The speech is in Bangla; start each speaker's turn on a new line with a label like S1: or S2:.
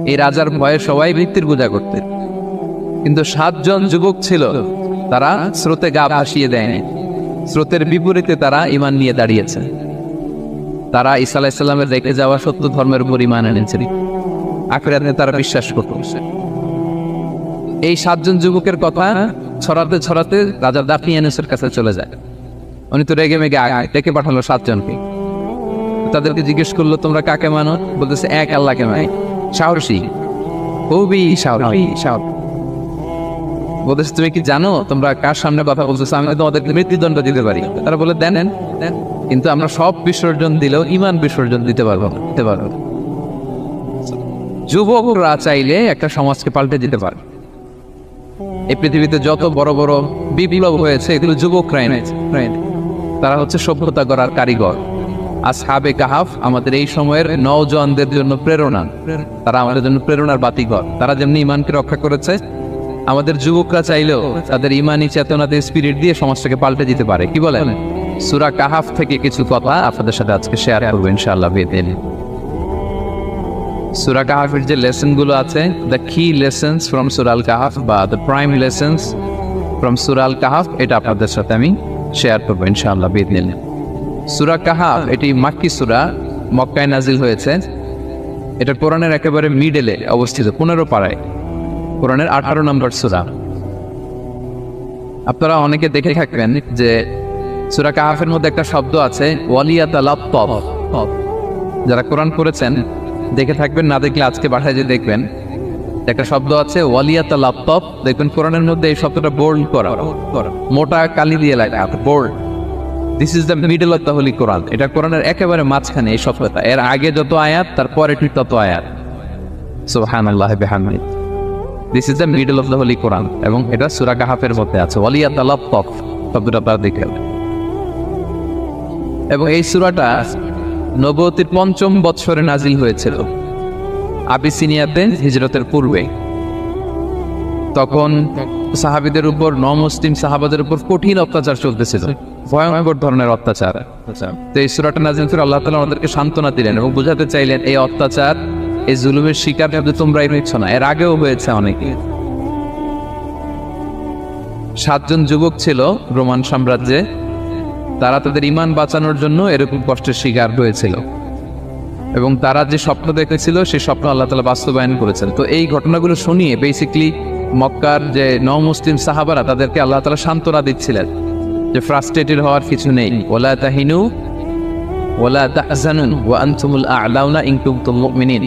S1: এই রাজার ভয়ে সবাই মৃত্যুর পূজা করতে, কিন্তু 7 জন যুবক ছিল, তারা স্রোতে গা ভাসিয়ে দেয়নি। স্রোতের বিপরীতে তারা ঈমান নিয়ে দাঁড়িয়েছে। তারা ঈসা আলাইহিস সালামের রেখে যাওয়া সত্য ধর্মের উপর ঈমান এনেছে, আখিরাতে তারা বিশ্বাস করত। এই 7 জন যুবকের কথা ছড়াতে ছড়াতে রাজা দাকিয়ানুসের কাছে চলে যায়। উনি তো রেগে মেগে ডেকে পাঠালো 7 জনকে। তাদেরকে জিজ্ঞেস করলো, তোমরা কাকে মানো? বলতেছে, এক আল্লাহকে মানি। সাহসী, খুবই সাহসী। বলতেছে, তুমি কি জানো তোমরা কার সামনে কথা বলতেছো? আমি তোমাদেরকে মৃত্যুদণ্ড দিতে পারি। তারা বলে, দেন, কিন্তু আমরা সব বিসর্জন দিলেও ঈমান বিসর্জন দিতে পারবো না। যুবকরা চাইলে একটা সমাজকে পাল্টে দিতে পারে। এই পৃথিবীতে যত বড় বড় বিপ্লব হয়েছে, এগুলো যুবকরাই এনেছে। তারা হচ্ছে সভ্যতা গড়ার কারিগর। আসহাবে কাহাফ আমাদের এই সময়ের নওজওয়ানদের জন্য প্রেরণা। তারা আমাদের জন্য প্রেরণার বাতিঘর। তারা যেমনি ঈমানকে রক্ষা করেছে, আমাদের যুবকরা চাইলেও তাদের ঈমানি চেতনাতে স্পিরিট দিয়ে সমাজটাকে পাল্টে দিতে পারে। কি বলেন? সূরা কাহাফ থেকে কিছু কথা আপনাদের সাথে আজকে শেয়ার করব ইনশাআল্লাহ বিইذنিল্লাহ। সূরা কাহাফের যে লেসন গুলো আছে, দ্য কি লেসন্স ফ্রম সূরা আল কাহাফ বা দ্য প্রাইম লেসন্স ফ্রম সূরা আল কাহাফ, এটা আপনাদের সাথে আমি শেয়ার করব ইনশাআল্লাহ বিইذنিল্লাহ। সূরা কাহাফ এটি মাক্কি সূরা, মক্কায় নাজিল হয়েছে। এটা কোরআনের একেবারে মিডলে অবস্থিত, 15 পারায়, কোরআনের 18 নম্বর সূরা। আপনারা অনেকে দেখে থাকবেন যে সূরা কাহাফের মধ্যে একটা শব্দ আছে, ওয়ালিয়াতালাত্তাফ। যারা কোরআন পড়েছেন দেখে থাকবেন, না দেখলে আজকে বাসায় যে দেখবেন, একটা শব্দ আছে ওয়ালিয়াতালাত্তাফ। দেখবেন কোরআনের মধ্যে এই শব্দটা বোল্ড করা, মোটা কালি দিয়ে লেখা, bold. This is the middle of the holy Quran. এটা কোরআনের একেবারে মাঝখানে এই শব্দটা। এর আগে যত আয়াত, তারপরে ঠিক তত আয়াত। সুবহানাল্লাহ বিহামদিহি। This is the middle of the holy Quran, এবং এটা সূরা কাহাফের মধ্যে আছে, ওয়ালিয়াতালাত্তাফ শব্দটা আপনারা দেখলেন। এবং এই সূরাটা নবুয়তির 5ম বৎসরে নাজিল হয়েছিল, আবিসিনিয়াতে হিজরতের পূর্বে। তখন সাহাবীদের উপর, নমুসলিম সাহাবাদের উপর কঠিন অত্যাচার চলতেছিল, ভয়ঙ্কর ধরনের অত্যাচার। তো এই সূরাটা নাজিল করে আল্লাহ তাআলা আমাদেরকে সান্ত্বনা দিলেন এবং বোঝাতে চাইলেন, এই অত্যাচার, এই জুলুমের শিকার কিন্তু তোমরাই হচ্ছ না, এর আগেও হয়েছে অনেকে। 7 জন যুবক ছিল রোমান সাম্রাজ্যে, তারা তাদের ঈমান বাঁচানোর জন্য এরকম কষ্টের শিকার হয়েছিল, এবং তারা যে স্বপ্ন দেখেছিল সেই স্বপ্ন আল্লাহ তাআলা বাস্তবায়ন করেছেন। তো এই ঘটনাগুলো শুনিয়ে বেসিক্যালি মক্কার যে নও-মুসলিম সাহাবারা, তাদেরকে আল্লাহ তাআলা সান্ত্বনা দিচ্ছিলেন যে ফ্রাস্ট্রেটেড হওয়ার কিছু নেই। ওয়ালা তাহিনু ওয়ালা তাহজানু ওয়া আনতুমুল আ'লাউনা ইন কুনতুম মুমিনিন।